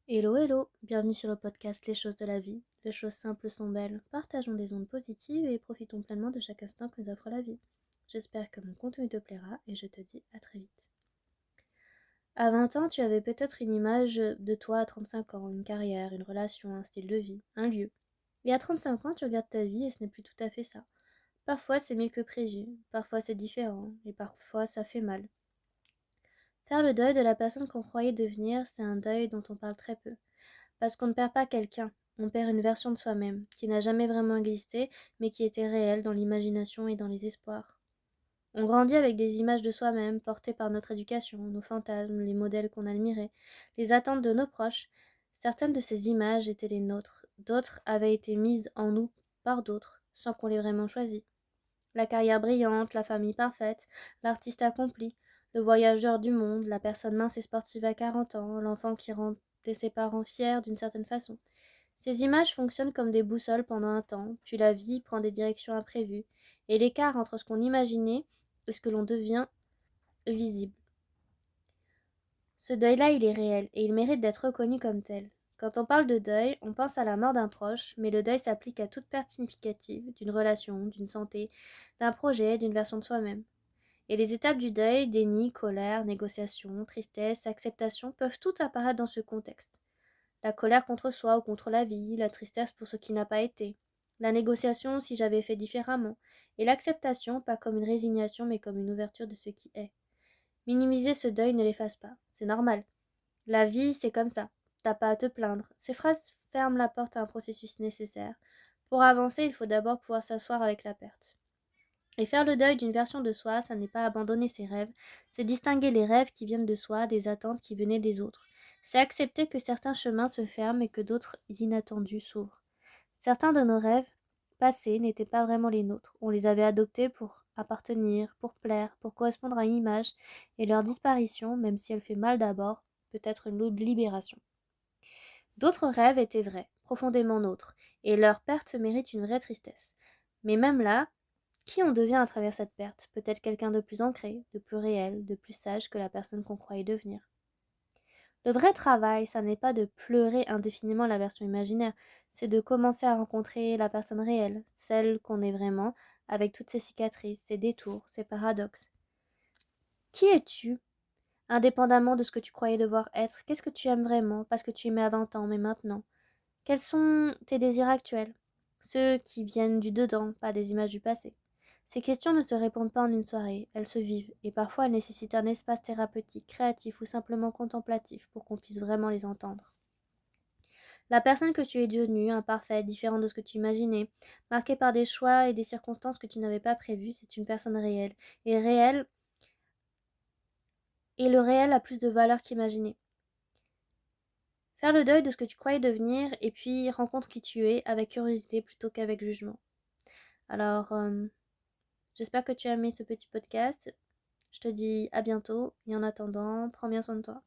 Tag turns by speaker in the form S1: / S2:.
S1: Hello, hello, bienvenue sur le podcast Les choses de la vie. Les choses simples sont belles, partageons des ondes positives et profitons pleinement de chaque instant que nous offre la vie. J'espère que mon contenu te plaira et je te dis à très vite. À 20 ans, tu avais peut-être une image de toi à 35 ans, une carrière, une relation, un style de vie, un lieu. Et à 35 ans, tu regardes ta vie et ce n'est plus tout à fait ça. Parfois c'est mieux que prévu, parfois c'est différent et parfois ça fait mal. Faire le deuil de la personne qu'on croyait devenir, c'est un deuil dont on parle très peu. Parce qu'on ne perd pas quelqu'un, on perd une version de soi-même, qui n'a jamais vraiment existé, mais qui était réelle dans l'imagination et dans les espoirs. On grandit avec des images de soi-même, portées par notre éducation, nos fantasmes, les modèles qu'on admirait, les attentes de nos proches. Certaines de ces images étaient les nôtres, d'autres avaient été mises en nous par d'autres, sans qu'on les vraiment choisi. La carrière brillante, la famille parfaite, l'artiste accompli, le voyageur du monde, la personne mince et sportive à 40 ans, l'enfant qui rendait ses parents fiers d'une certaine façon. Ces images fonctionnent comme des boussoles pendant un temps, puis la vie prend des directions imprévues, et l'écart entre ce qu'on imaginait et ce que l'on devient est visible. Ce deuil-là, il est réel, et il mérite d'être reconnu comme tel. Quand on parle de deuil, on pense à la mort d'un proche, mais le deuil s'applique à toute perte significative, d'une relation, d'une santé, d'un projet, d'une version de soi-même. Et les étapes du deuil, déni, colère, négociation, tristesse, acceptation, peuvent toutes apparaître dans ce contexte. La colère contre soi ou contre la vie, la tristesse pour ce qui n'a pas été, la négociation si j'avais fait différemment, et l'acceptation pas comme une résignation mais comme une ouverture de ce qui est. Minimiser ce deuil ne l'efface pas, c'est normal. La vie, c'est comme ça, t'as pas à te plaindre. Ces phrases ferment la porte à un processus nécessaire. Pour avancer, il faut d'abord pouvoir s'asseoir avec la perte. Et faire le deuil d'une version de soi, ça n'est pas abandonner ses rêves, c'est distinguer les rêves qui viennent de soi des attentes qui venaient des autres. C'est accepter que certains chemins se ferment et que d'autres inattendus s'ouvrent. Certains de nos rêves passés n'étaient pas vraiment les nôtres. On les avait adoptés pour appartenir, pour plaire, pour correspondre à une image, et leur disparition, même si elle fait mal d'abord, peut être une libération. D'autres rêves étaient vrais, profondément nôtres, et leur perte mérite une vraie tristesse. Mais même là, qui on devient à travers cette perte? Peut-être quelqu'un de plus ancré, de plus réel, de plus sage que la personne qu'on croyait devenir. Le vrai travail, ça n'est pas de pleurer indéfiniment la version imaginaire, c'est de commencer à rencontrer la personne réelle, celle qu'on est vraiment, avec toutes ses cicatrices, ses détours, ses paradoxes. Qui es-tu, indépendamment de ce que tu croyais devoir être? Qu'est-ce que tu aimes vraiment, parce que tu aimais à 20 ans, mais maintenant? Quels sont tes désirs actuels? Ceux qui viennent du dedans, pas des images du passé. Ces questions ne se répondent pas en une soirée, elles se vivent, et parfois elles nécessitent un espace thérapeutique, créatif ou simplement contemplatif pour qu'on puisse vraiment les entendre. La personne que tu es devenue, imparfaite, différente de ce que tu imaginais, marquée par des choix et des circonstances que tu n'avais pas prévues, c'est une personne réelle. Et le réel a plus de valeur qu'imaginé. Faire le deuil de ce que tu croyais devenir et puis rencontre qui tu es avec curiosité plutôt qu'avec jugement. Alors, j'espère que tu as aimé ce petit podcast. Je te dis à bientôt et en attendant, prends bien soin de toi.